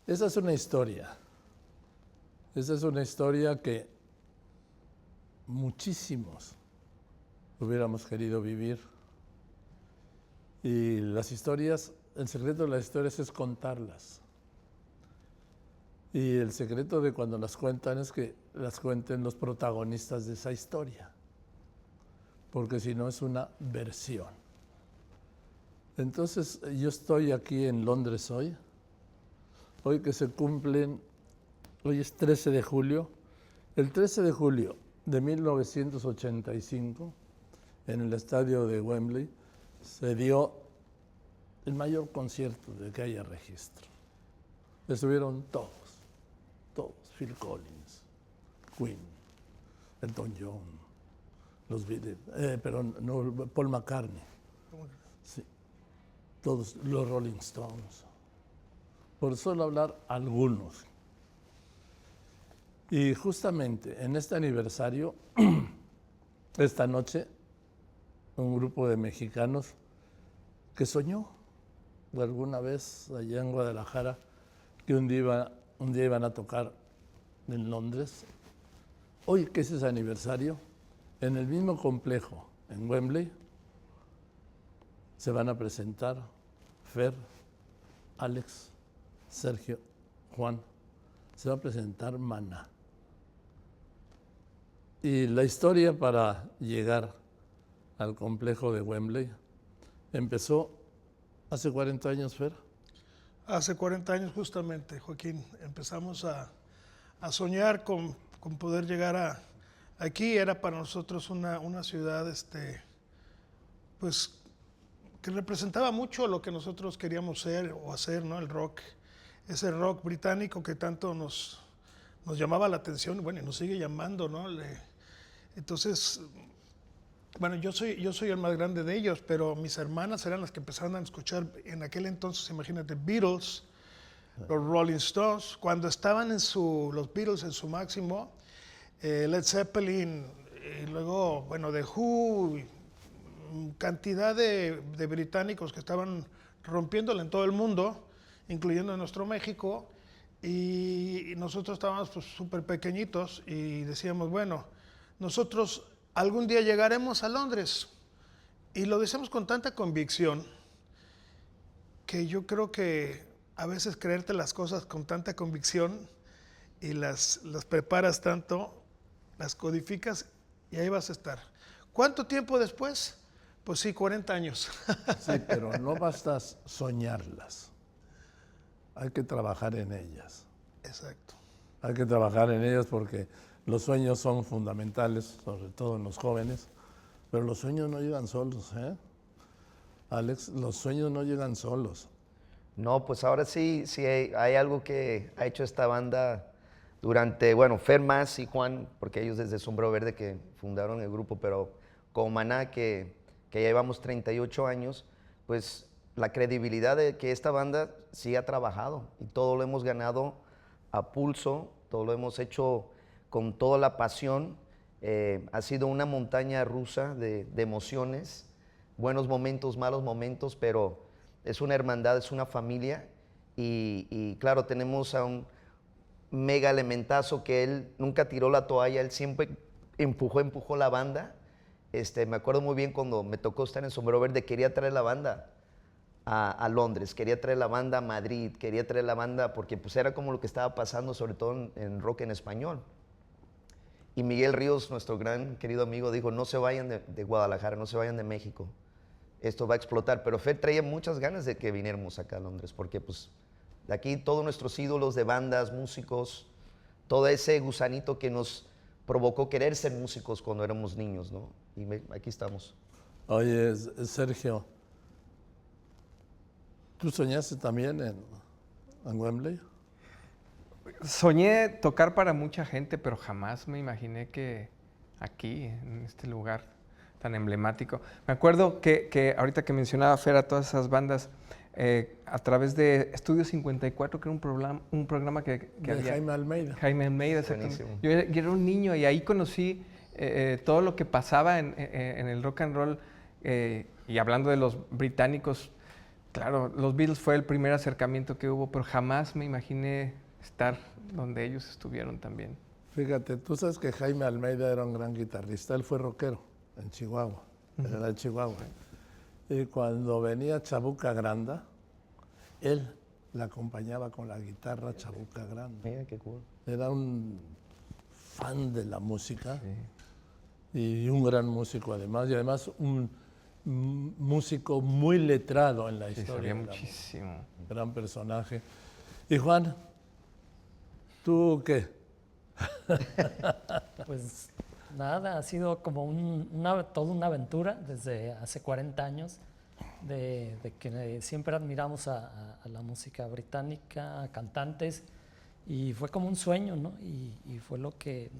Esa es una historia. Esa es una historia que muchísimos hubiéramos querido vivir. Y las historias, el secreto de las historias es contarlas. Y el secreto de cuando las cuentan es que las cuenten los protagonistas de esa historia. Porque si no es una versión. Entonces yo estoy aquí en Londres hoy que se cumplen, hoy es 13 de julio, el 13 de julio de 1985, en el estadio de Wembley, se dio el mayor concierto de que haya registro. Estuvieron todos, Phil Collins, Queen, Elton John, los Beatles, Paul McCartney, sí, todos los Rolling Stones, por solo hablar algunos. Y justamente en este aniversario, esta noche, un grupo de mexicanos que soñó alguna vez allá en Guadalajara que un día iban a tocar en Londres. Hoy que es ese aniversario, en el mismo complejo, en Wembley, se van a presentar Fer, Alex, Sergio, Juan, se va a presentar Maná. Y la historia para llegar al complejo de Wembley empezó hace 40 años, Fer. Hace 40 años justamente, Joaquín, empezamos a soñar con poder llegar aquí. Era para nosotros una ciudad pues, que representaba mucho lo que nosotros queríamos ser o hacer, ¿no? El rock, ese rock británico que tanto nos llamaba la atención, bueno, y nos sigue llamando, ¿no? Entonces, bueno, yo soy el más grande de ellos, pero mis hermanas eran las que empezaron a escuchar en aquel entonces, imagínate, Beatles, los Rolling Stones, cuando estaban los Beatles en su máximo, Led Zeppelin, y luego, bueno, The Who, cantidad de británicos que estaban rompiéndola en todo el mundo, incluyendo en nuestro México, y nosotros estábamos pues súper pequeñitos y decíamos, bueno, nosotros algún día llegaremos a Londres. Y lo decimos con tanta convicción que yo creo que a veces creerte las cosas con tanta convicción y las preparas tanto, las codificas y ahí vas a estar. ¿Cuánto tiempo después? Pues sí, 40 años. Sí, pero no basta soñarlas. Hay que trabajar en ellas. Exacto. Hay que trabajar en ellas porque los sueños son fundamentales, sobre todo en los jóvenes, pero los sueños no llegan solos, ¿eh? Alex, los sueños no llegan solos. No, pues ahora sí hay algo que ha hecho esta banda durante, bueno, Fer más y Juan, porque ellos desde Sombrero Verde que fundaron el grupo, pero con Maná, que ya llevamos 38 años, pues la credibilidad de que esta banda sí ha trabajado y todo lo hemos ganado a pulso, todo lo hemos hecho con toda la pasión. Ha sido una montaña rusa de emociones, buenos momentos, malos momentos, pero es una hermandad, es una familia y claro, tenemos a un mega elementazo que él nunca tiró la toalla, él siempre empujó la banda. Me acuerdo muy bien cuando me tocó estar en Sombrero Verde, quería traer la banda a Londres, quería traer la banda a Madrid, quería traer la banda porque pues era como lo que estaba pasando, sobre todo en rock en español. Y Miguel Ríos, nuestro gran querido amigo, dijo, no se vayan de Guadalajara, no se vayan de México, esto va a explotar. Pero Fer traía muchas ganas de que viniéramos acá a Londres, porque pues de aquí todos nuestros ídolos de bandas, músicos, todo ese gusanito que nos provocó querer ser músicos cuando éramos niños, ¿no? Y aquí estamos. Oye, Sergio, ¿tú soñaste también en Wembley? Soñé tocar para mucha gente, pero jamás me imaginé que aquí, en este lugar tan emblemático. Me acuerdo que ahorita que mencionaba Fer a todas esas bandas, a través de Estudio 54, que era un programa que había. Jaime Almeida. Jaime Almeida, exactamente. Yo era un niño y ahí conocí todo lo que pasaba en el rock and roll. Y hablando de los británicos, Claro, los Beatles fue el primer acercamiento que hubo, pero jamás me imaginé estar donde ellos estuvieron también. Fíjate, tú sabes que Jaime Almeida era un gran guitarrista, él fue rockero en Chihuahua, él era de Chihuahua. Y cuando venía Chabuca Granda, él la acompañaba con la guitarra Chabuca Granda. Mira, qué cool. Era un fan de la música y un gran músico además, y además un músico muy letrado en la Sí, historia. sabía de la muchísimo. música. Gran personaje. Y Juan, ¿tú qué? Pues nada, ha sido como toda una aventura desde hace 40 años de que siempre admiramos a la música británica, a cantantes, y fue como un sueño, ¿no? Y fue lo que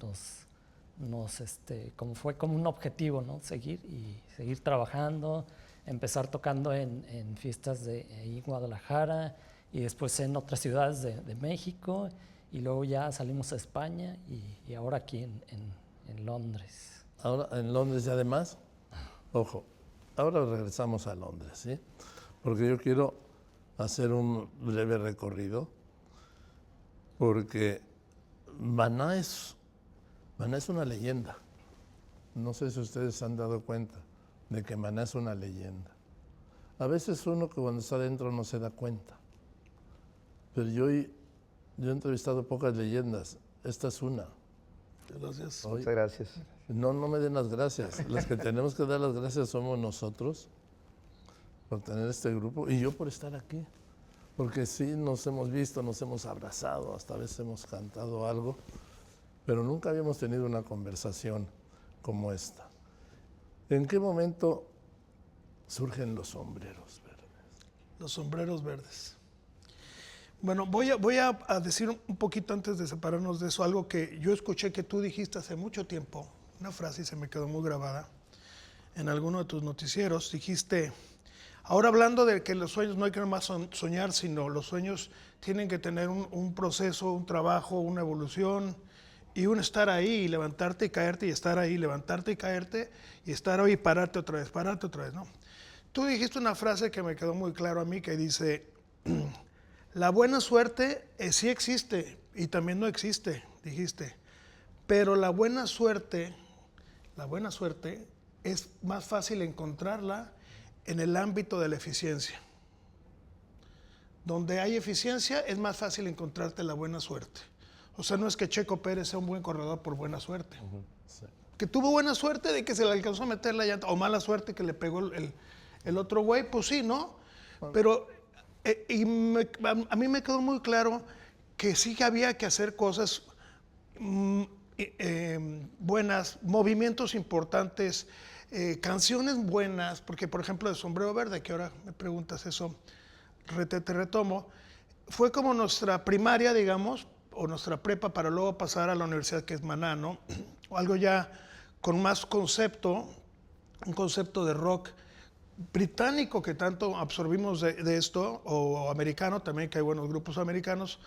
como fue como un objetivo, ¿no? Seguir trabajando, empezar tocando en fiestas de ahí en Guadalajara y después en otras ciudades de México, y luego ya salimos a España y ahora aquí en Londres. Ahora en Londres y además, ojo, ahora regresamos a Londres, ¿sí? Porque yo quiero hacer un breve recorrido, porque Maná es una leyenda. No sé si ustedes se han dado cuenta de que Maná es una leyenda. A veces uno que cuando está adentro no se da cuenta. Pero yo he entrevistado pocas leyendas. Esta es una. Gracias. Hoy- Muchas gracias. No me den las gracias. Las que tenemos que dar las gracias somos nosotros por tener este grupo y yo por estar aquí. Porque sí, nos hemos visto, nos hemos abrazado, hasta a veces hemos cantado algo, pero nunca habíamos tenido una conversación como esta. ¿En qué momento surgen los sombreros verdes? Los sombreros verdes. Bueno, voy a decir un poquito antes de separarnos de eso, algo que yo escuché que tú dijiste hace mucho tiempo, una frase y se me quedó muy grabada, en alguno de tus noticieros, dijiste, ahora hablando de que los sueños no hay que nomás soñar, sino los sueños tienen que tener un proceso, un trabajo, una evolución y un estar ahí y levantarte y caerte y estar ahí, levantarte y caerte y estar ahí y pararte otra vez, ¿no? Tú dijiste una frase que me quedó muy claro a mí que dice, la buena suerte sí existe y también no existe, dijiste, pero la buena suerte es más fácil encontrarla en el ámbito de la eficiencia. Donde hay eficiencia es más fácil encontrarte la buena suerte. O sea, no es que Checo Pérez sea un buen corredor por buena suerte. Sí. Que tuvo buena suerte de que se le alcanzó a meter la llanta, o mala suerte que le pegó el otro güey, pues sí, ¿no? Pero a mí me quedó muy claro que sí que había que hacer cosas buenas, movimientos importantes, canciones buenas, porque por ejemplo de Sombrero Verde, que ahora me preguntas eso, te retomo, fue como nuestra primaria, digamos, o nuestra prepa para luego pasar a la universidad que es Maná, ¿no? O algo ya con más concepto, un concepto de rock británico que tanto absorbimos de esto, o americano también, que hay buenos grupos americanos,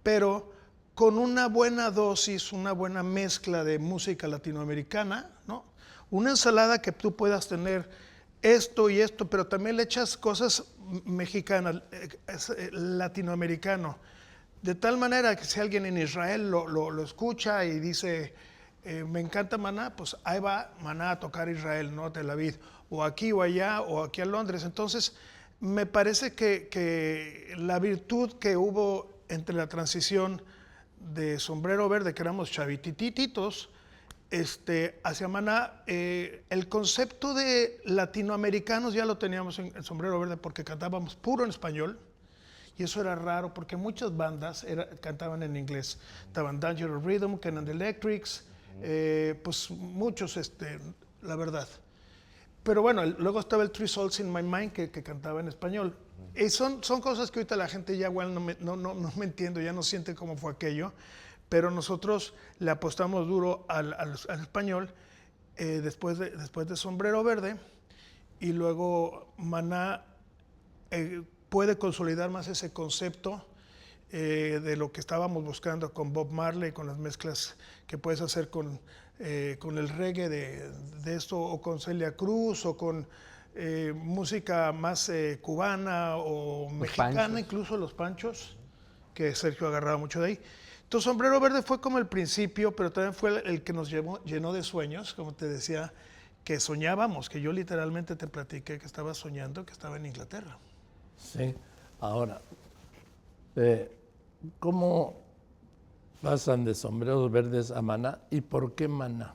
pero con una buena dosis, una buena mezcla de música latinoamericana, ¿no? Una ensalada que tú puedas tener esto y esto, pero también le echas cosas mexicanas, latinoamericano, de tal manera que si alguien en Israel lo escucha y dice, me encanta Maná, pues ahí va Maná a tocar Israel, ¿no? Tel Aviv, o aquí o allá, o aquí a Londres. Entonces, me parece que la virtud que hubo entre la transición de Sombrero Verde, que éramos chavitititos, hacia Maná, el concepto de latinoamericanos ya lo teníamos en Sombrero Verde porque cantábamos puro en español. Y eso era raro porque muchas bandas cantaban en inglés. Estaban Dangerous Rhythm, Kenan Electrics, pues muchos, la verdad. Pero bueno, luego estaba el Three Souls in My Mind que cantaba en español. Y son cosas que ahorita la gente ya igual no me entiendo, ya no siente cómo fue aquello. Pero nosotros le apostamos duro al español después de Sombrero Verde. Y luego Maná puede consolidar más ese concepto de lo que estábamos buscando con Bob Marley, con las mezclas que puedes hacer con el reggae de esto, o con Celia Cruz, o con música más cubana o mexicana, Panchos. incluso los Panchos, que Sergio agarraba mucho de ahí. Entonces, Sombrero Verde fue como el principio, pero también fue el que nos llenó de sueños, como te decía, que soñábamos, que yo literalmente te platiqué que estaba soñando, que estaba en Inglaterra. Sí. Ahora, ¿cómo pasan de Sombreros Verdes a Maná y por qué Maná?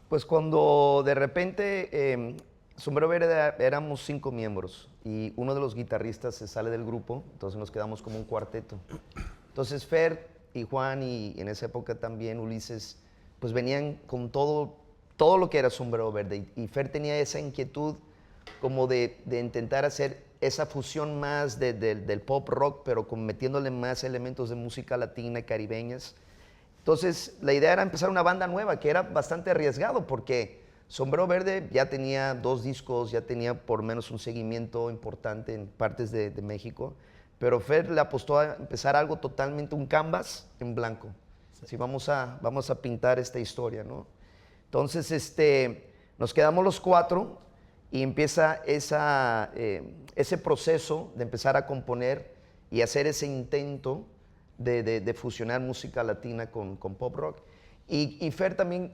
Pues cuando de repente Sombrero Verde éramos 5 miembros y uno de los guitarristas se sale del grupo, entonces nos quedamos como un cuarteto. Entonces Fer y Juan y en esa época también Ulises, pues venían con todo lo que era Sombrero Verde y Fer tenía esa inquietud como de intentar hacer esa fusión más del pop rock, pero metiéndole más elementos de música latina y caribeñas. Entonces, la idea era empezar una banda nueva, que era bastante arriesgado, porque Sombrero Verde ya tenía 2 discos, ya tenía por lo menos un seguimiento importante en partes de México, pero Fer le apostó a empezar algo totalmente, un canvas en blanco. Sí, vamos a pintar esta historia, ¿no? Entonces, nos quedamos los 4 y empieza ese proceso de empezar a componer y hacer ese intento de fusionar música latina con pop rock. Y Fer también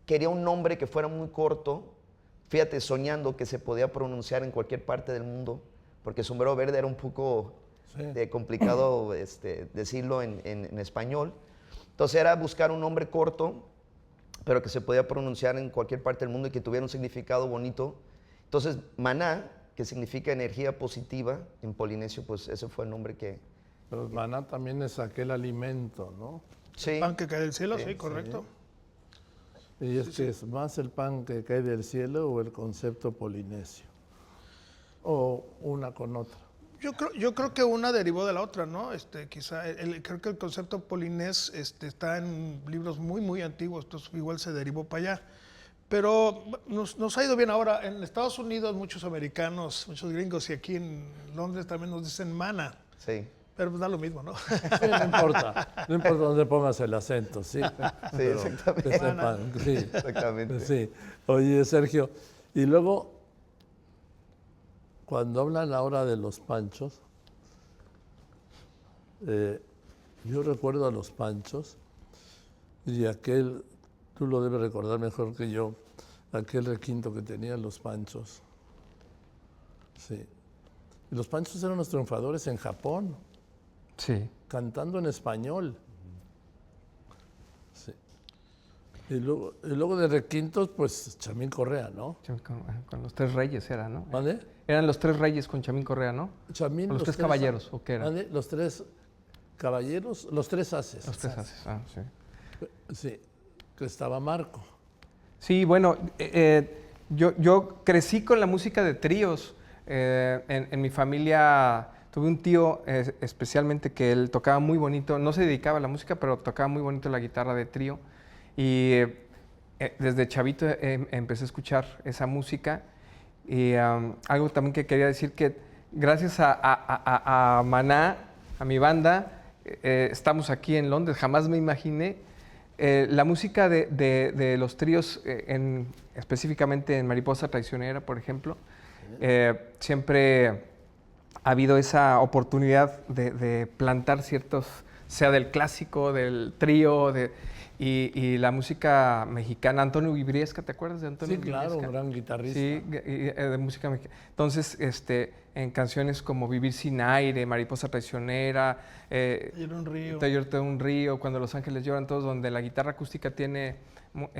quería un nombre que fuera muy corto, fíjate, soñando que se podía pronunciar en cualquier parte del mundo, porque Sombrero Verde era un poco complicado decirlo en español. Entonces era buscar un nombre corto, pero que se podía pronunciar en cualquier parte del mundo y que tuviera un significado bonito. Entonces, Maná, que significa energía positiva en polinesio, pues ese fue el nombre que... Pero Maná también es aquel alimento, ¿no? Sí. Pan que cae del cielo, sí, correcto. Y es que es más el pan que cae del cielo o el concepto polinesio. O una con otra. Yo creo que una derivó de la otra, ¿no? Quizá creo que el concepto polinés está en libros muy, muy antiguos, entonces igual se derivó para allá. Pero nos ha ido bien ahora. En Estados Unidos muchos americanos, muchos gringos, y aquí en Londres también nos dicen mana. Sí. Pero pues da lo mismo, ¿no? Sí, no importa dónde pongas el acento, sí. Sí, Pero exactamente. que sepan, sí. Exactamente. Sí. Oye, Sergio, y luego, cuando hablan ahora de los Panchos, yo recuerdo a los Panchos y aquel, tú lo debes recordar mejor que yo, aquel requinto que tenían los Panchos. Sí. Y los Panchos eran los triunfadores en Japón, Sí. cantando en español. Sí. Y luego de requintos, pues Chamín Correa, ¿no? Con los 3 reyes era, ¿no? ¿Vale? Eran los 3 reyes con Chamín Correa, ¿no? Chamín, ¿O los 3 caballeros, o qué eran? ¿Vale? Los 3 caballeros, los 3 haces. Los 3 haces, sí. Sí, que estaba Marco. Sí, bueno, yo crecí con la música de tríos. En mi familia tuve un tío especialmente que él tocaba muy bonito, no se dedicaba a la música, pero tocaba muy bonito la guitarra de trío. Y desde chavito empecé a escuchar esa música. Y algo también que quería decir que gracias a Maná, a mi banda, estamos aquí en Londres. Jamás me imaginé la música de los tríos, específicamente en Mariposa Traicionera, por ejemplo. Siempre ha habido esa oportunidad de plantar ciertos, sea del clásico, del trío, y la música mexicana. Antonio Vibriesca, ¿te acuerdas de Antonio Sí, Vibriesca? claro, un gran guitarrista. Sí, de música mexicana. Entonces, en canciones como Vivir sin aire, Mariposa Traicionera, Era un río. Taller de un río, Cuando los ángeles lloran, todos donde la guitarra acústica tiene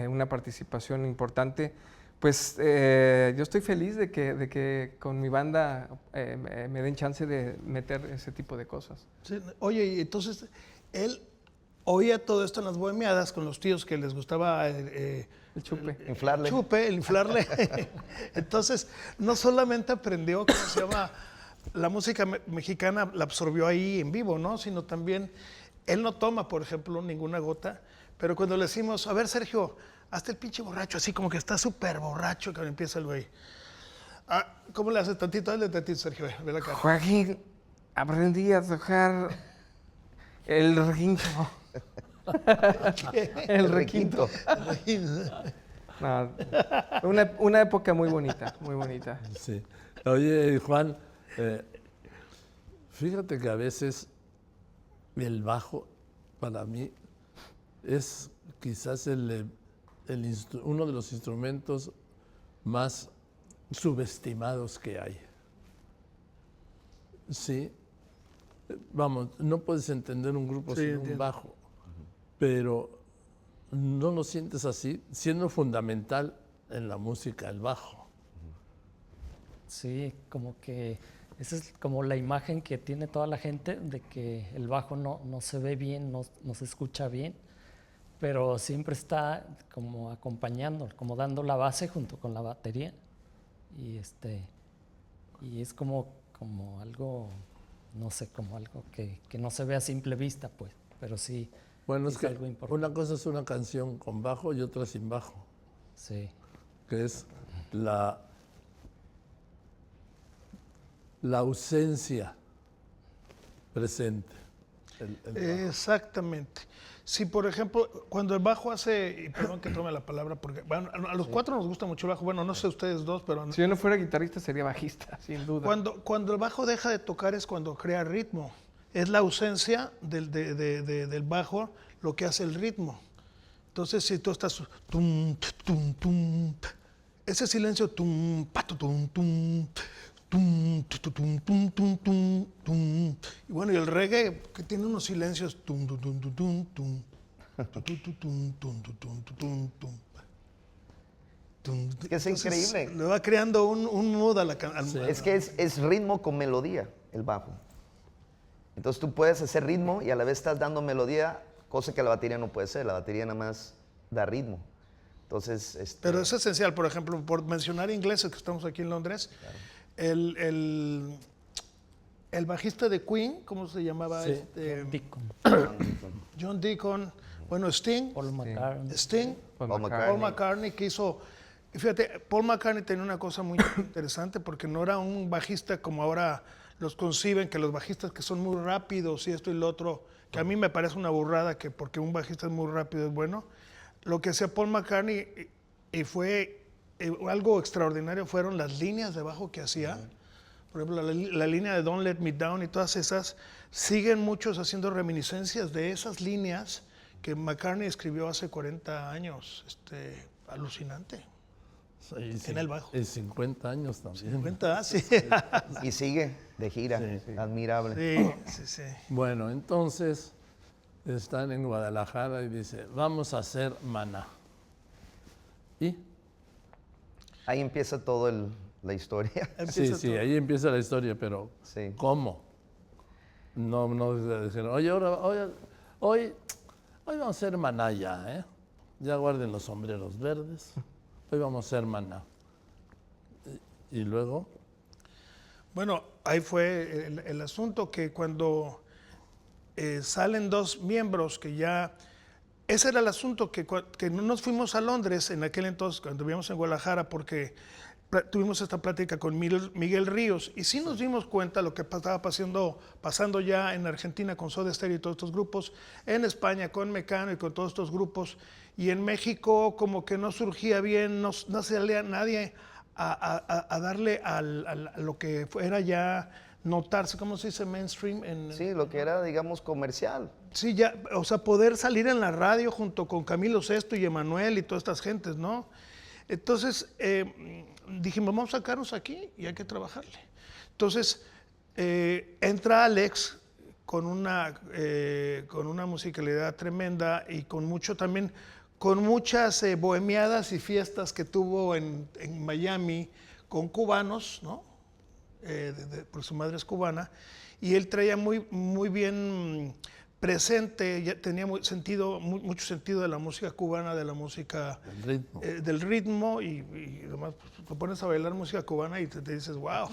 una participación importante. Pues yo estoy feliz de que con mi banda me den chance de meter ese tipo de cosas. Sí, oye, y entonces él oía todo esto en las bohemiadas con los tíos que les gustaba El chupe. Inflarle. chupe, el inflarle. Entonces, no solamente aprendió, ¿cómo se llama? La música mexicana la absorbió ahí en vivo, ¿no? Sino también, él no toma, por ejemplo, ninguna gota, pero cuando le decimos, a ver, Sergio, hazte el pinche borracho, así como que está súper borracho cuando empieza el güey. Ah, ¿cómo le haces tantito? Dale tantito, Sergio, ve la cara. Joaquín, aprendí a tocar el requinto. El requinto. No, una época muy bonita, muy bonita. Sí. Oye, Juan, fíjate que a veces el bajo para mí es quizás uno de los instrumentos más subestimados que hay. Sí, vamos, no puedes entender un grupo sin un bajo, pero no lo sientes así, siendo fundamental en la música el bajo. Sí, como que esa es como la imagen que tiene toda la gente de que el bajo no se ve bien, no se escucha bien, pero siempre está como acompañando, como dando la base junto con la batería. Y y es como algo, no sé, como algo que no se ve a simple vista, pues, pero sí Bueno, es que algo importante. una cosa es una canción con bajo y otra sin bajo, Sí. que es la ausencia presente. El bajo. Exactamente. Si, por ejemplo, cuando el bajo hace, y perdón que tome la palabra, porque bueno, a los cuatro nos gusta mucho el bajo, bueno, no sé ustedes dos, pero Si yo no fuera guitarrista sería bajista, sin duda. cuando el bajo deja de tocar es cuando crea ritmo. Es la ausencia del bajo lo que hace el ritmo. Entonces, si tú estás tum, tum, tum, ese silencio tum, pato, tum, tum, tum, tum, tum, tum, tum, tum, tum. Y bueno, y el reggae que tiene unos silencios tum, tum, tum, tum, tum, tum, tum, tum, tum, tum, tum, tum, tum. Es que es increíble. Le va creando un mood a la Es que es ritmo con melodía, el bajo. Entonces tú puedes hacer ritmo y a la vez estás dando melodía, cosa que la batería no puede ser. La batería nada más da ritmo. Entonces, Pero es esencial, por ejemplo, por mencionar ingleses que estamos aquí en Londres, claro. el bajista de Queen, ¿cómo se llamaba? Sí. John Deacon. Bueno, Sting. Paul McCartney. Sting. Paul McCartney que hizo... Fíjate, Paul McCartney tenía una cosa muy interesante porque no era un bajista como ahora los conciben, que los bajistas que son muy rápidos y esto y lo otro, que a mí me parece una burrada que porque un bajista es muy rápido es bueno. Lo que hacía Paul McCartney y fue algo extraordinario fueron las líneas de bajo que hacía. Por ejemplo, la línea de Don't Let Me Down y todas esas, siguen muchos haciendo reminiscencias de esas líneas que McCartney escribió hace 40 años. Alucinante. En el bajo. Y 50 años también. 50, sí. Y sigue de gira, admirable. Sí. Bueno, entonces están en Guadalajara y dice, vamos a hacer Maná. ¿Y? Ahí empieza toda la historia. Sí, ahí empieza la historia, pero Sí. ¿cómo? No dijeron, oye, hoy vamos a hacer Maná ya, ¿eh? Ya guarden los sombreros verdes. Hoy vamos a hacer Maná. Y luego... Bueno, ahí fue el asunto que cuando salen dos miembros que ya... Ese era el asunto que no nos fuimos a Londres en aquel entonces, cuando vivíamos en Guadalajara, porque tuvimos esta plática con Miguel Ríos y sí nos dimos cuenta lo que estaba pasando ya en Argentina con Soda Stereo y todos estos grupos, en España con Mecano y con todos estos grupos, y en México como que no surgía bien, no salía nadie a darle a lo que era ya notarse, ¿cómo se dice? Mainstream. Sí, lo que era, digamos, comercial. Sí, ya, o sea, poder salir en la radio junto con Camilo Sesto y Emanuel y todas estas gentes, ¿no? Entonces dijimos, vamos a sacarnos aquí y hay que trabajarle. Entonces entra Alex con una musicalidad tremenda y con muchas bohemiadas y fiestas que tuvo en Miami con cubanos, ¿no? Por su madre es cubana, y él traía muy bien presente, ya tenía mucho sentido de la música cubana, de la música del ritmo y además pues, te pones a bailar música cubana y te dices, wow.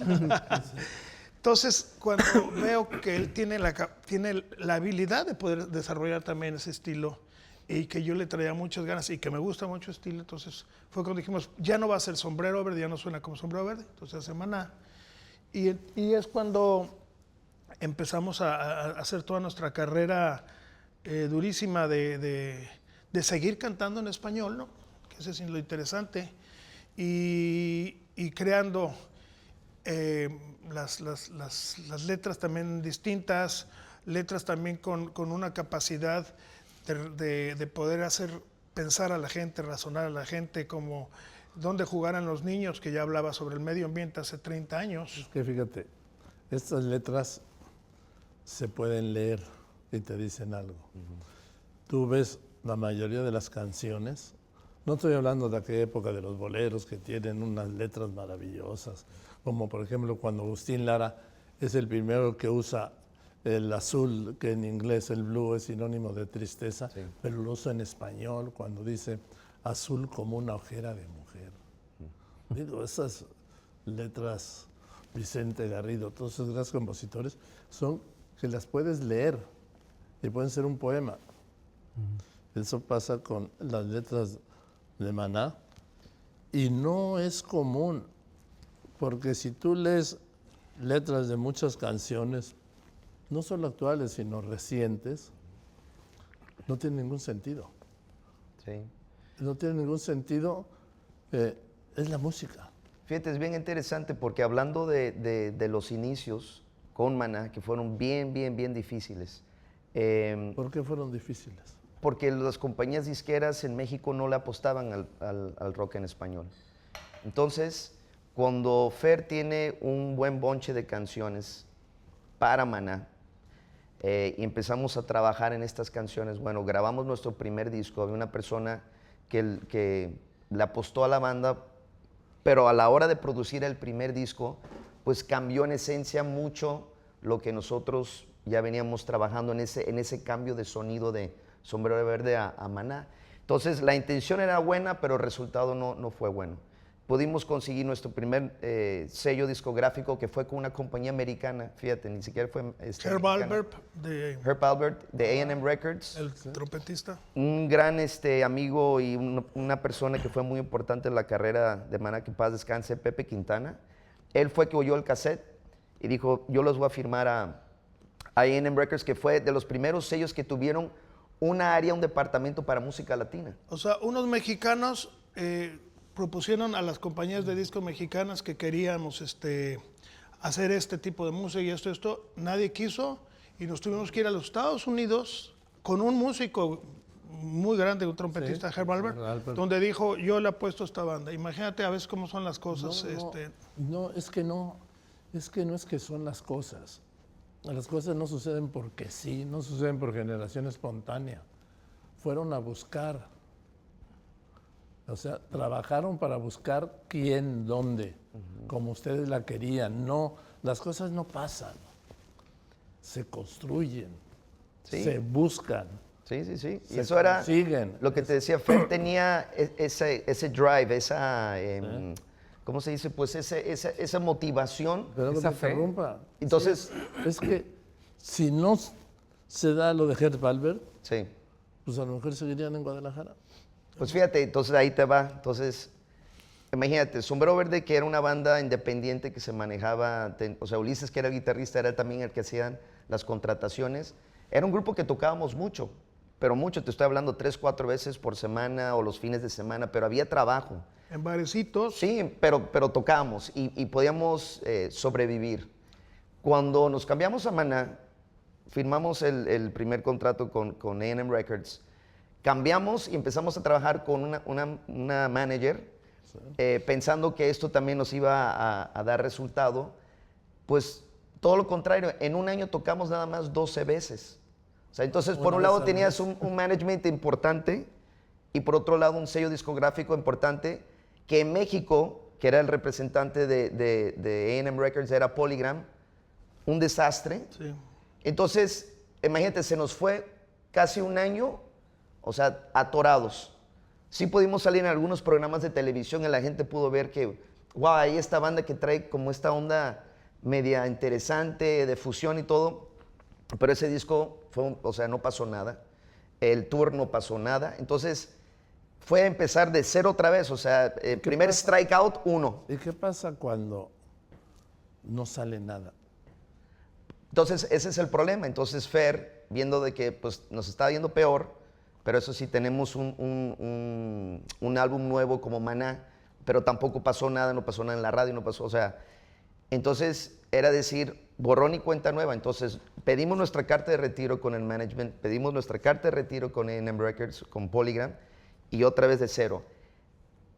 Entonces, cuando veo que él tiene la habilidad de poder desarrollar también ese estilo y que yo le traía muchas ganas y que me gusta mucho el estilo, entonces fue cuando dijimos, ya no va a ser Sombrero Verde, ya no suena como Sombrero Verde, entonces hace Maná. Y es cuando empezamos a hacer toda nuestra carrera durísima de seguir cantando en español, ¿no? Que ese es lo interesante. Y creando las letras también distintas, letras también con una capacidad de poder hacer pensar a la gente, razonar a la gente, como dónde jugaran los niños, que ya hablaba sobre el medio ambiente hace 30 años. Es que fíjate, estas letras se pueden leer y te dicen algo. Tú ves la mayoría de las canciones, no estoy hablando de aquella época de los boleros que tienen unas letras maravillosas, como por ejemplo cuando Agustín Lara es el primero que usa el azul, que en inglés el blue es sinónimo de tristeza, sí, pero lo usa en español cuando dice azul como una ojera de mujer. Digo, esas letras, Vicente Garrido, todos esos grandes compositores, son que las puedes leer y pueden ser un poema. Eso pasa con las letras de Maná y no es común, porque si tú lees letras de muchas canciones, no solo actuales, sino recientes, no tiene ningún sentido. Sí. No tiene ningún sentido, es la música. Fíjate, es bien interesante porque hablando de los inicios con Maná, que fueron bien difíciles. ¿Por qué fueron difíciles? Porque las compañías disqueras en México no le apostaban al rock en español. Entonces, cuando Fer tiene un buen bonche de canciones para Maná, y empezamos a trabajar en estas canciones, bueno, grabamos nuestro primer disco, había una persona que le apostó a la banda, pero a la hora de producir el primer disco, pues cambió en esencia mucho lo que nosotros ya veníamos trabajando en ese cambio de sonido de Sombrero Verde a Maná. Entonces la intención era buena, pero el resultado no fue bueno. Pudimos conseguir nuestro primer sello discográfico, que fue con una compañía americana, fíjate, ni siquiera fue Herb Alpert de A&M Records. El trompetista. Un gran amigo y una persona que fue muy importante en la carrera de Maná, que en paz descanse, Pepe Quintana. Él fue que oyó el cassette y dijo, yo los voy a firmar a A&M Records, que fue de los primeros sellos que tuvieron una área, un departamento para música latina. O sea, unos mexicanos propusieron a las compañías de disco mexicanas que queríamos hacer este tipo de música y esto, nadie quiso y nos tuvimos que ir a los Estados Unidos con un músico muy grande, un trompetista, sí, Herb Alpert, donde dijo, yo le apuesto a esta banda. Imagínate a veces cómo son las cosas. Es que no es que son las cosas. Las cosas no suceden porque sí, no suceden por generación espontánea. Fueron a buscar. O sea, trabajaron para buscar quién, dónde, como ustedes la querían. No, las cosas no pasan, se construyen, sí, se buscan. Sí. Y se eso era consiguen. Lo que te decía, Fer tenía ese drive, esa, ¿cómo se dice? Pues esa motivación. Pero esa que te interrumpa. Entonces, sí, es que si no se da lo de Herb Alpert, sí, pues a lo mejor seguirían en Guadalajara. Pues fíjate, entonces ahí te va. Entonces, imagínate, Sombrero Verde, que era una banda independiente que se manejaba, o sea, Ulises, que era el guitarrista, era también el que hacían las contrataciones. Era un grupo que tocábamos mucho, pero mucho, te estoy hablando 3, 4 veces por semana o los fines de semana, pero había trabajo. En barecitos. Sí, pero tocábamos y podíamos sobrevivir. Cuando nos cambiamos a Maná, firmamos el primer contrato con A&M Records, cambiamos y empezamos a trabajar con una manager, sí, pensando que esto también nos iba a dar resultado. Pues todo lo contrario, en un año tocamos nada más 12 veces. O sea, entonces por un lado tenías un management importante y por otro lado un sello discográfico importante, que en México, que era el representante de A&M Records, era Polygram, un desastre. Sí. Entonces, imagínate, se nos fue casi un año, o sea, atorados. Sí pudimos salir en algunos programas de televisión y la gente pudo ver que, wow, hay esta banda que trae como esta onda media interesante, de fusión y todo, pero ese disco fue, o sea, no pasó nada. El tour no pasó nada. Entonces, fue empezar de cero otra vez, o sea, primer strikeout, 1. ¿Y qué pasa cuando no sale nada? Entonces, ese es el problema. Entonces, Fer, viendo de que pues, nos estaba yendo peor, Pero eso sí, tenemos un álbum nuevo como Maná, pero tampoco pasó nada, no pasó nada en la radio, no pasó, o sea, entonces era decir, borrón y cuenta nueva. Entonces pedimos nuestra carta de retiro con el management, pedimos nuestra carta de retiro con A&M Records, con Polygram, y otra vez de cero.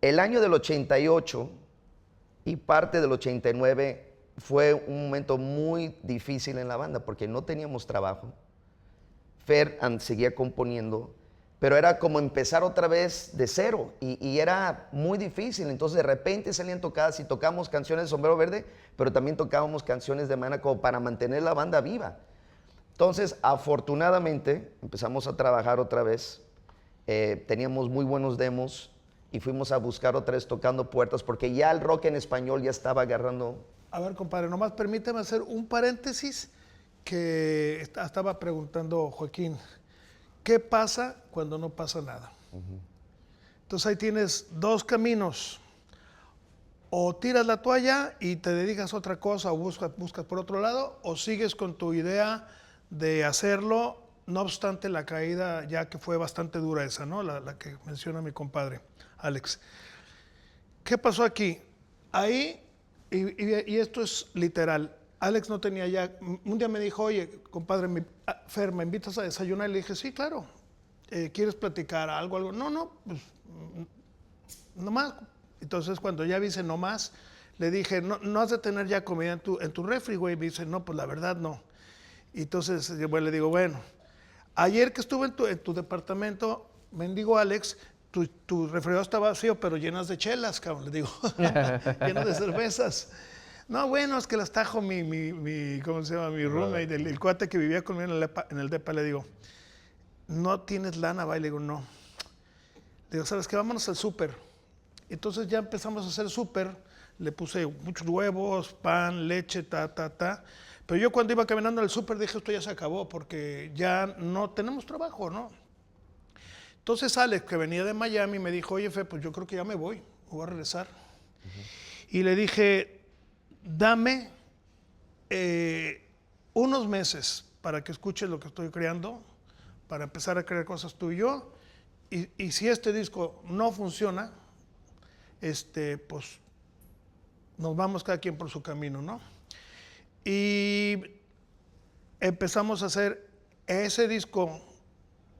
El año del 88 y parte del 89 fue un momento muy difícil en la banda porque no teníamos trabajo. Fer seguía componiendo, pero era como empezar otra vez de cero y era muy difícil. Entonces de repente salían tocadas y tocamos canciones de Sombrero Verde, pero también tocábamos canciones de Maná como para mantener la banda viva. Entonces, afortunadamente, empezamos a trabajar otra vez. Teníamos muy buenos demos y fuimos a buscar otra vez tocando puertas porque ya el rock en español ya estaba agarrando. A ver, compadre, nomás permíteme hacer un paréntesis que estaba preguntando Joaquín. ¿Qué pasa cuando no pasa nada? Entonces ahí tienes dos caminos. O tiras la toalla y te dedicas a otra cosa o buscas por otro lado, o sigues con tu idea de hacerlo, no obstante la caída ya que fue bastante dura esa, ¿no? La que menciona mi compadre, Alex. ¿Qué pasó aquí? Ahí, y esto es literal, Alex no tenía ya, un día me dijo, oye, compadre, Fer, ¿me invitas a desayunar? Y le dije, sí, claro. ¿Quieres platicar algo? No, pues, nomás. Entonces, cuando ya dice no más, le dije, no has de tener ya comida en tu refri, güey. Me dice, no, pues la verdad no. Y entonces yo le digo, bueno, ayer que estuve en tu departamento, mendigo Alex, tu refrigerador está vacío, pero llenas de chelas, cabrón. Le digo, llenas de cervezas. No, bueno, es que las trajo ¿cómo se llama? Mi roommate, el cuate que vivía conmigo en el depa. Le digo, ¿no tienes lana, va? Y le digo, no. Le digo, ¿sabes qué? Vámonos al súper. Entonces ya empezamos a hacer súper, le puse muchos huevos, pan, leche, Pero yo cuando iba caminando al súper dije, esto ya se acabó porque ya no tenemos trabajo, ¿no? Entonces Alex, que venía de Miami, me dijo, oye, Fe, pues yo creo que ya me voy a regresar. Y le dije, dame unos meses para que escuches lo que estoy creando, para empezar a crear cosas tú y yo. Y si este disco no funciona, pues nos vamos cada quien por su camino, ¿no? Y empezamos a hacer ese disco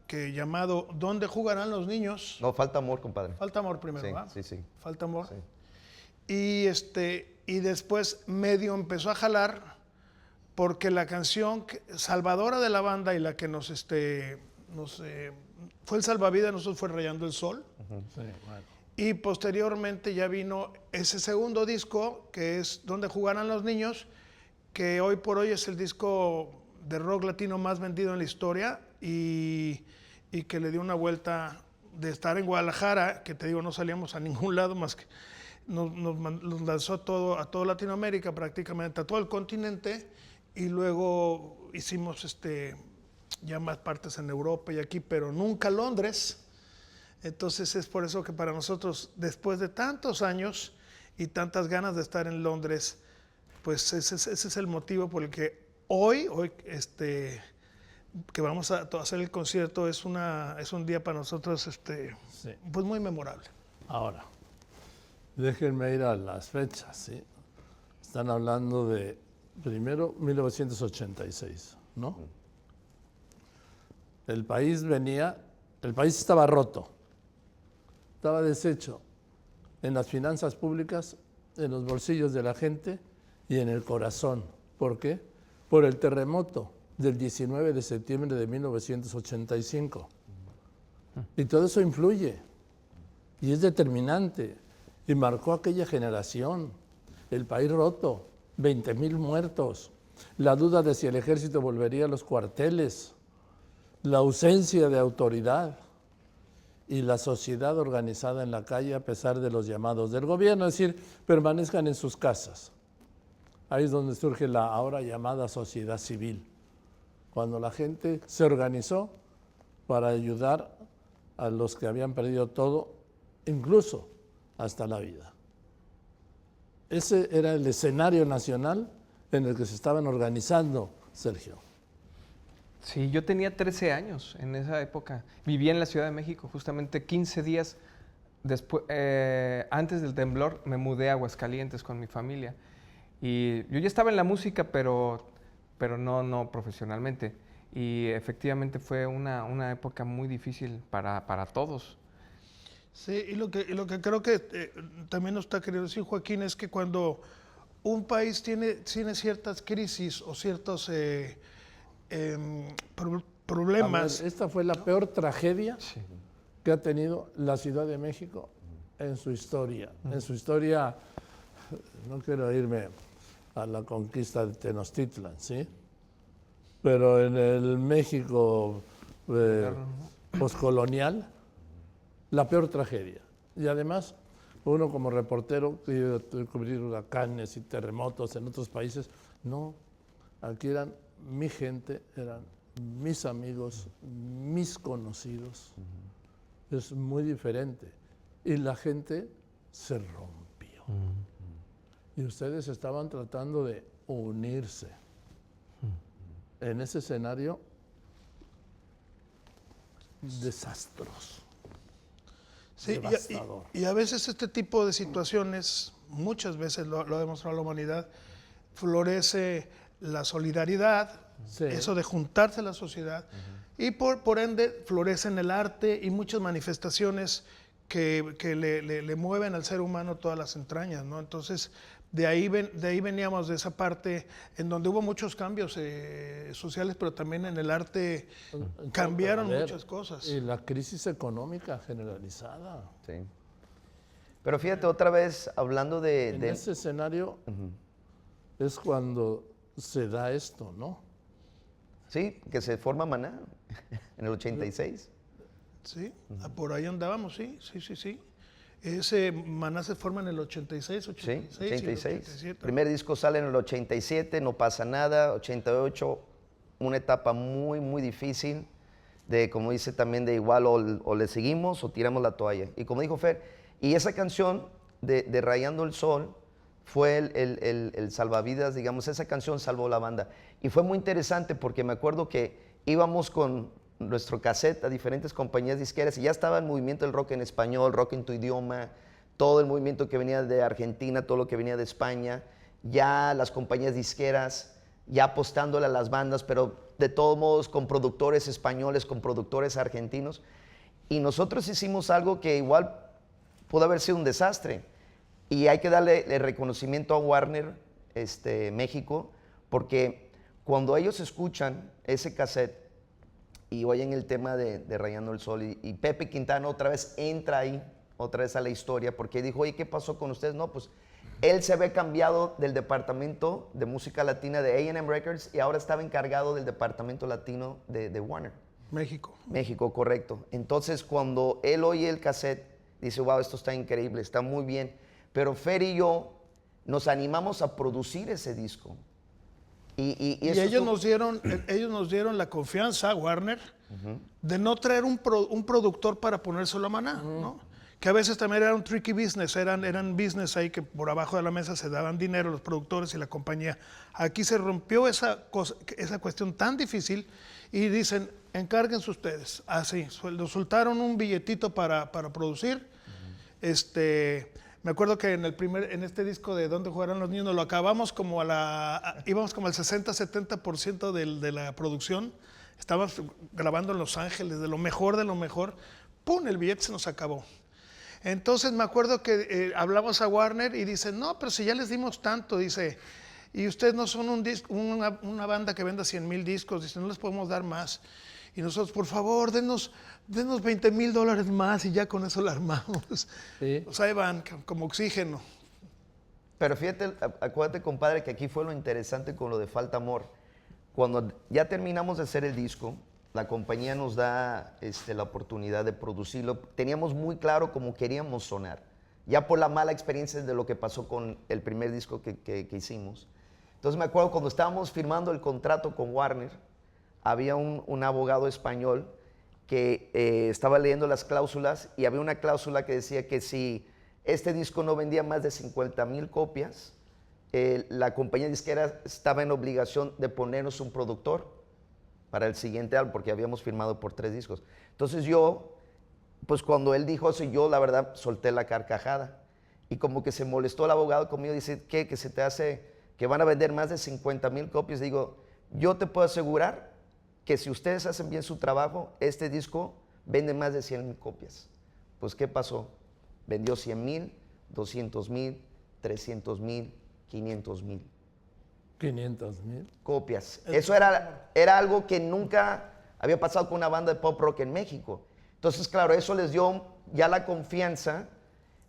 llamado ¿Dónde jugarán los niños? No, Falta Amor, compadre. Falta Amor primero, ¿verdad? Sí. Falta Amor. Sí. Y después medio empezó a jalar porque la canción salvadora de la banda y la que fue el salvavidas de nosotros fue Rayando el Sol. Sí, bueno. Y posteriormente ya vino ese segundo disco, que es Donde jugarán los niños, que hoy por hoy es el disco de rock latino más vendido en la historia y que le dio una vuelta de estar en Guadalajara, que te digo, no salíamos a ningún lado más que nos lanzó a toda Latinoamérica, prácticamente a todo el continente, y luego hicimos ya más partes en Europa y aquí, pero nunca Londres. Entonces es por eso que para nosotros, después de tantos años y tantas ganas de estar en Londres, pues ese es el motivo por el que hoy que vamos a hacer el concierto es un día para nosotros Sí. pues muy memorable. Ahora, déjenme ir a las fechas, ¿sí? Están hablando de, primero, 1986, ¿no? El país estaba roto, estaba deshecho en las finanzas públicas, en los bolsillos de la gente y en el corazón. ¿Por qué? Por el terremoto del 19 de septiembre de 1985. Y todo eso influye y es determinante y marcó aquella generación. El país roto, 20,000 muertos, la duda de si el ejército volvería a los cuarteles, la ausencia de autoridad y la sociedad organizada en la calle a pesar de los llamados del gobierno, es decir, permanezcan en sus casas. Ahí es donde surge la ahora llamada sociedad civil, cuando la gente se organizó para ayudar a los que habían perdido todo, incluso hasta la vida. Ese era el escenario nacional en el que se estaban organizando, Sergio. Sí, yo tenía 13 años en esa época. Vivía en la Ciudad de México, justamente 15 días después, antes del temblor, me mudé a Aguascalientes con mi familia. Y yo ya estaba en la música, pero no profesionalmente. Y efectivamente fue una época muy difícil para todos. Sí, y lo que creo que también nos está queriendo decir Joaquín es que cuando un país tiene ciertas crisis o ciertos problemas, A ver, esta fue la peor tragedia que ha tenido la Ciudad de México en su historia. En su historia, no quiero irme a la conquista de Tenochtitlan, ¿sí? Pero en el México poscolonial, la peor tragedia. Y además, uno como reportero que cubrir huracanes y terremotos en otros países, no, aquí eran mi gente, eran mis amigos, mis conocidos. Es muy diferente. Y la gente se rompió. Y ustedes estaban tratando de unirse. En ese escenario desastroso. sí, devastador. y a veces este tipo de situaciones, muchas veces lo ha demostrado la humanidad, florece la solidaridad, Sí. eso de juntarse a la sociedad, y por ende florecen el arte y muchas manifestaciones que le mueven al ser humano todas las entrañas, ¿no? Entonces, de ahí veníamos, de esa parte en donde hubo muchos cambios sociales, pero también en el arte cambiaron A ver, muchas cosas. Y la crisis económica generalizada. Sí. Pero fíjate, otra vez, hablando En de ese escenario es cuando se da esto, ¿no? sí, que se forma Maná en el 86. Sí, por ahí andábamos, sí. Ese Maná se forma en el 86, Sí, 86. 86. 87. Primer disco sale en el 87, no pasa nada. 88, una etapa muy, muy difícil. De, como dice también, de igual o le seguimos o tiramos la toalla. Y como dijo Fer, y esa canción de Rayando el Sol fue el salvavidas, digamos, esa canción salvó la banda. Y fue muy interesante porque me acuerdo que íbamos con nuestro cassette a diferentes compañías disqueras y ya estaba el movimiento del rock en español, rock en tu idioma, todo el movimiento que venía de Argentina, todo lo que venía de España, ya las compañías disqueras, ya apostándole a las bandas, pero de todos modos con productores españoles, con productores argentinos. Y nosotros hicimos algo que igual pudo haber sido un desastre. Y hay que darle el reconocimiento a Warner México, porque cuando ellos escuchan ese cassette y oyen el tema de Rayando el Sol, y Pepe Quintana otra vez entra ahí, otra vez a la historia, porque dijo, oye, ¿qué pasó con ustedes? No, pues él se había cambiado del departamento de música latina de A&M Records y ahora estaba encargado del departamento latino de Warner. México. México, correcto. Entonces, cuando él oye el cassette, dice, wow, esto está increíble, está muy bien. Pero Fer y yo nos animamos a producir ese disco. Y eso ellos nos dieron la confianza, Warner, de no traer un productor para ponérselo a Maná, ¿no? Que a veces también era un tricky business, eran business ahí que por abajo de la mesa se daban dinero los productores y la compañía. Aquí se rompió esa cuestión tan difícil y dicen, encárguense ustedes. Así, nos soltaron un billetito para producir. Me acuerdo que en este disco de ¿Dónde jugarán los niños? Lo acabamos íbamos como al 60-70% de la producción. Estábamos grabando en Los Ángeles, de lo mejor, ¡pum! El billete se nos acabó. Entonces me acuerdo que hablamos a Warner y dicen, no, pero si ya les dimos tanto, dice, y ustedes no son una banda que venda 100,000 discos, dice, no les podemos dar más. Y nosotros, por favor, denos $20,000 más y ya con eso la armamos. Sí. O sea, ahí van como oxígeno. Pero fíjate, acuérdate, compadre, que aquí fue lo interesante con lo de Falta Amor. Cuando ya terminamos de hacer el disco, la compañía nos da la oportunidad de producirlo. Teníamos muy claro cómo queríamos sonar, ya por la mala experiencia de lo que pasó con el primer disco que hicimos. Entonces me acuerdo cuando estábamos firmando el contrato con Warner, había un abogado español que estaba leyendo las cláusulas y había una cláusula que decía que si este disco no vendía más de 50,000 copias, la compañía disquera estaba en obligación de ponernos un productor para el siguiente álbum, porque habíamos firmado por 3 discos. Entonces yo, pues cuando él dijo eso, yo la verdad solté la carcajada. Y como que se molestó el abogado conmigo, dice, ¿qué? Que se te hace, que van a vender más de 50,000 copias. Digo, yo te puedo asegurar que si ustedes hacen bien su trabajo, este disco vende más de 100,000 copias. Pues, ¿qué pasó? Vendió 100,000, 200,000, 300,000, 500,000. 500,000. Copias. Eso era algo que nunca había pasado con una banda de pop rock en México. Entonces, claro, eso les dio ya la confianza.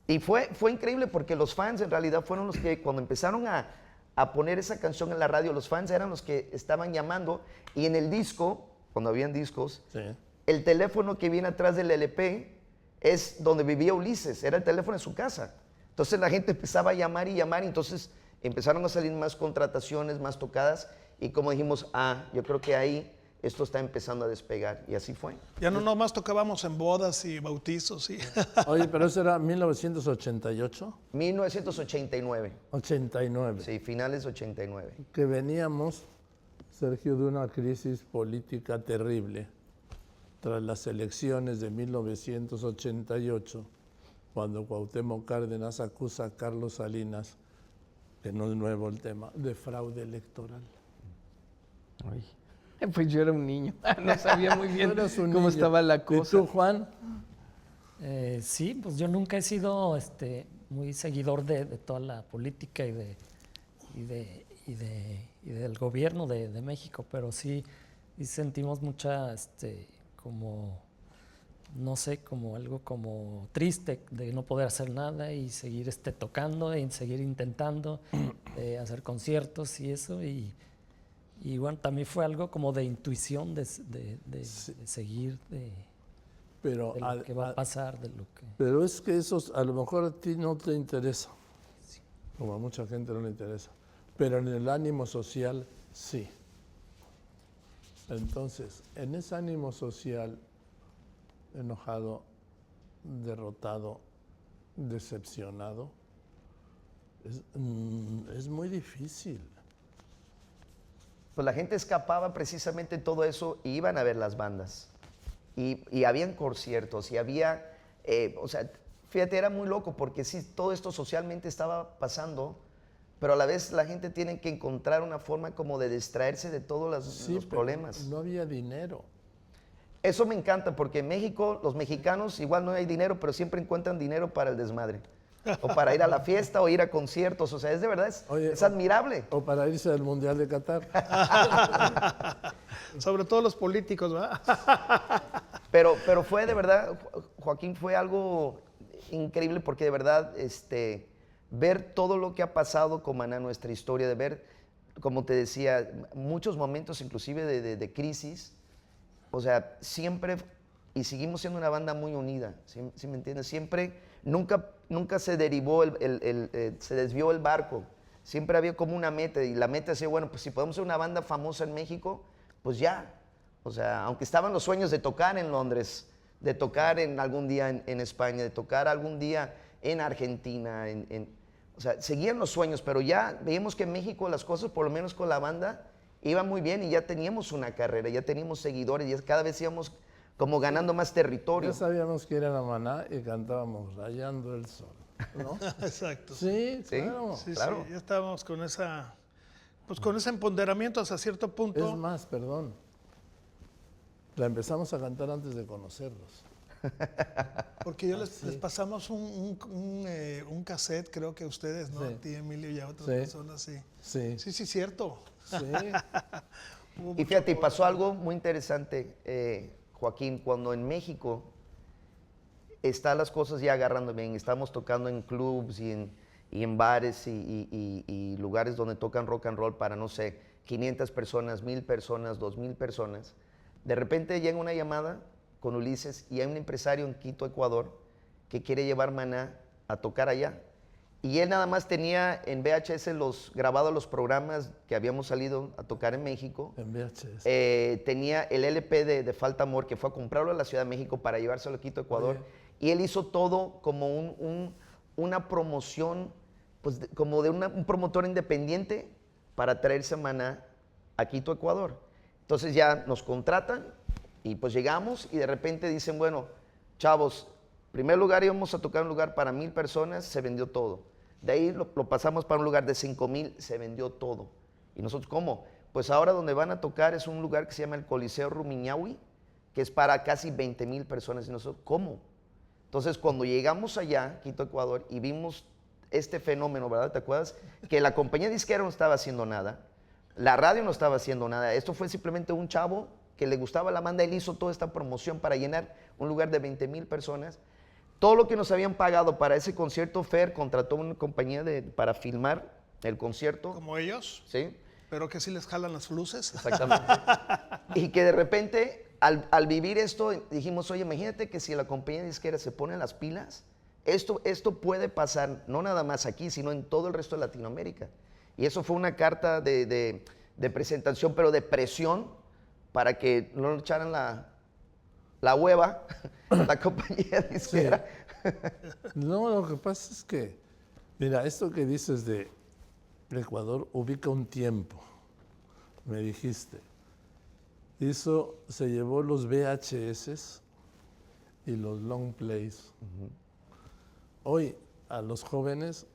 Y fue increíble porque los fans en realidad fueron los que cuando empezaron a poner esa canción en la radio, los fans eran los que estaban llamando. Y en el disco, cuando habían discos, Sí. el teléfono que viene atrás del LP es donde vivía Ulises, era el teléfono de su casa. Entonces la gente empezaba a llamar y llamar, y entonces empezaron a salir más contrataciones, más tocadas, y como dijimos, yo creo que ahí esto está empezando a despegar, y así fue. Ya no nomás tocábamos en bodas y bautizos. Y Oye, pero eso era 1988, 1989, 89. sí, finales 89. Que veníamos, Sergio, de una crisis política terrible tras las elecciones de 1988, cuando Cuauhtémoc Cárdenas acusa a Carlos Salinas, que no es nuevo el tema, de fraude electoral. Ay. Pues yo era un niño, no sabía muy bien Tú eras un cómo niño. estaba la cosa. ¿Y tú, Juan? Sí, pues yo nunca he sido muy seguidor de toda la política y del gobierno de México, pero sí sentimos mucha, como, no sé, como algo como triste de no poder hacer nada y seguir tocando y seguir intentando hacer conciertos y eso. Y bueno, también fue algo como de intuición de seguir, Pero, de lo que va a pasar, de lo que... pero es que eso a lo mejor a ti no te interesa, como a mucha gente no le interesa, pero en el ánimo social sí. Entonces, en ese ánimo social, enojado, derrotado, decepcionado, es muy difícil. Pues la gente escapaba precisamente todo eso y iban a ver las bandas. Y habían conciertos y había, o sea, fíjate, era muy loco porque sí, todo esto socialmente estaba pasando, pero a la vez la gente tiene que encontrar una forma como de distraerse de todos los Pero problemas. no había dinero. Eso me encanta porque en México, los mexicanos igual no hay dinero, pero siempre encuentran dinero para el desmadre. O para ir a la fiesta o ir a conciertos, o sea, es de verdad, es admirable. O para irse al Mundial de Qatar. sobre todo los políticos, ¿verdad? Pero fue de verdad, Joaquín, fue algo increíble porque de verdad, ver todo lo que ha pasado con Maná, nuestra historia, de ver, como te decía, muchos momentos inclusive de crisis, o sea, siempre, y seguimos siendo una banda muy unida, ¿sí me entiendes? Siempre, nunca se derivó, se desvió el barco, siempre había como una meta, y la meta decía, bueno, pues si podemos ser una banda famosa en México, pues ya. O sea, aunque estaban los sueños de tocar en Londres, de tocar algún día en España, de tocar algún día en Argentina, o sea, seguían los sueños, pero ya veíamos que en México las cosas, por lo menos con la banda, iban muy bien y ya teníamos una carrera, ya teníamos seguidores, ya cada vez íbamos como ganando más territorio. Ya sabíamos que era la Maná y cantábamos Rayando el Sol, ¿no? Exacto. Sí, Sí. claro. Sí, Claro. sí, ya estábamos con con ese empoderamiento hasta cierto punto. Es más, perdón, la empezamos a cantar antes de conocerlos. Porque les pasamos un cassette, creo que ustedes, ¿no? Sí. A ti, Emilio, y a otras Sí. personas, sí. Sí, Sí, cierto. sí. Hubo Y mucho fíjate, apoyo. pasó algo muy interesante, Joaquín, cuando en México están las cosas ya agarrando bien, estamos tocando en clubs y en bares y lugares donde tocan rock and roll para, no sé, 500 personas, 1,000 personas, 2,000 personas. De repente llega una llamada con Ulises y hay un empresario en Quito, Ecuador, que quiere llevar Maná a tocar allá. Y él nada más tenía en VHS grabados los programas que habíamos salido a tocar en México. En VHS. Tenía el LP de Falta Amor, que fue a comprarlo a la Ciudad de México para llevárselo a Quito, Ecuador. Oye. Y él hizo todo como una promoción, pues como de un promotor independiente para traerse Maná a Quito, Ecuador. Entonces ya nos contratan y pues llegamos y de repente dicen, bueno, chavos, primer lugar íbamos a tocar un lugar para 1,000 personas, se vendió todo. De ahí lo pasamos para un lugar de 5,000, se vendió todo. Y nosotros, ¿cómo? Pues ahora donde van a tocar es un lugar que se llama el Coliseo Rumiñahui, que es para casi 20,000 personas. Y nosotros, ¿cómo? Entonces, cuando llegamos allá, Quito, Ecuador, y vimos este fenómeno, ¿verdad? ¿Te acuerdas? Que la compañía disquera no estaba haciendo nada, la radio no estaba haciendo nada. Esto fue simplemente un chavo que le gustaba la banda, él hizo toda esta promoción para llenar un lugar de 20,000 personas. Todo lo que nos habían pagado para ese concierto, Fer contrató una compañía para filmar el concierto. Como ellos, ¿Sí? pero que sí les jalan las luces. Exactamente. Y que de repente, al vivir esto, dijimos, oye, imagínate que si la compañía disquera se pone las pilas, esto puede pasar no nada más aquí, sino en todo el resto de Latinoamérica. Y eso fue una carta de presentación, pero de presión, para que no echaran la hueva la compañía disquera. Sí. No, lo que pasa es que, mira, esto que dices de Ecuador ubica un tiempo, me dijiste. Se llevó los VHS y los long plays. Hoy a los jóvenes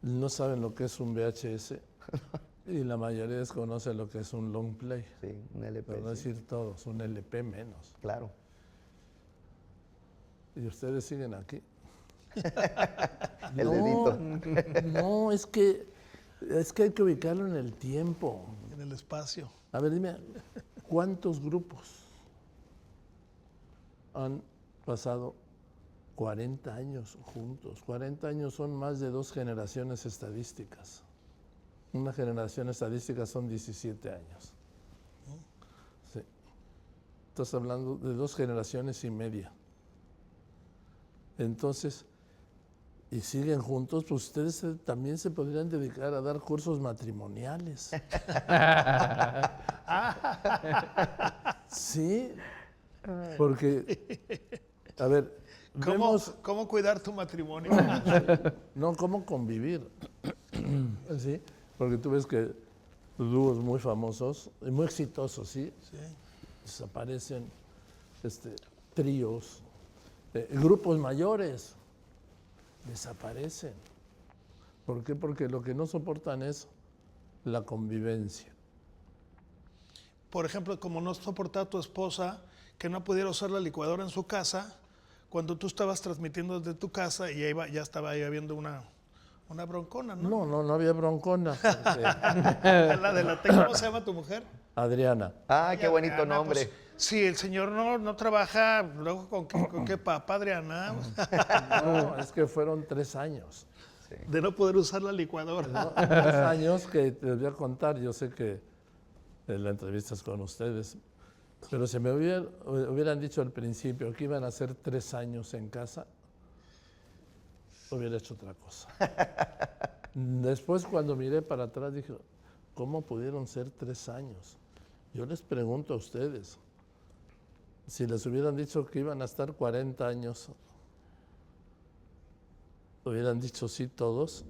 no saben lo que es un VHS y la mayoría desconoce lo que es un long play. Sí, un LP. Por no sí. decir todos, un LP menos. Claro. Y ustedes siguen aquí. El dedito. No, es que hay que ubicarlo en el tiempo. En el espacio. A ver, dime, ¿cuántos grupos han pasado 40 años juntos? 40 años son más de 2 generaciones estadísticas. Una generación estadística son 17 años. Sí. Estás hablando de 2 generaciones y media. Entonces, y siguen juntos, pues ustedes también se podrían dedicar a dar cursos matrimoniales. Sí, porque, a ver, ¿Cómo cuidar tu matrimonio? no, cómo convivir. Sí, porque tú ves que dúos muy famosos y muy exitosos, ¿sí? Sí. Desaparecen tríos, grupos mayores, desaparecen. ¿Por qué? Porque lo que no soportan es la convivencia. Por ejemplo, como no soportaba tu esposa que no pudiera usar la licuadora en su casa, cuando tú estabas transmitiendo desde tu casa y ya estaba ahí habiendo una broncona, ¿no? No había broncona. porque ¿Cómo se llama tu mujer? Adriana. Ah, qué bonito Adriana, nombre. pues, si el señor no trabaja, luego ¿con qué papá, Adriana? No, es que fueron 3 años. De no poder usar la licuadora. ¿No? 3 años que te voy a contar. Yo sé que la entrevista es con ustedes, pero si me hubieran dicho al principio que iban a ser 3 años en casa, hubiera hecho otra cosa. Después, cuando miré para atrás, dije, ¿cómo pudieron ser 3 años? Yo les pregunto a ustedes, si les hubieran dicho que iban a estar 40 años, hubieran dicho sí todos.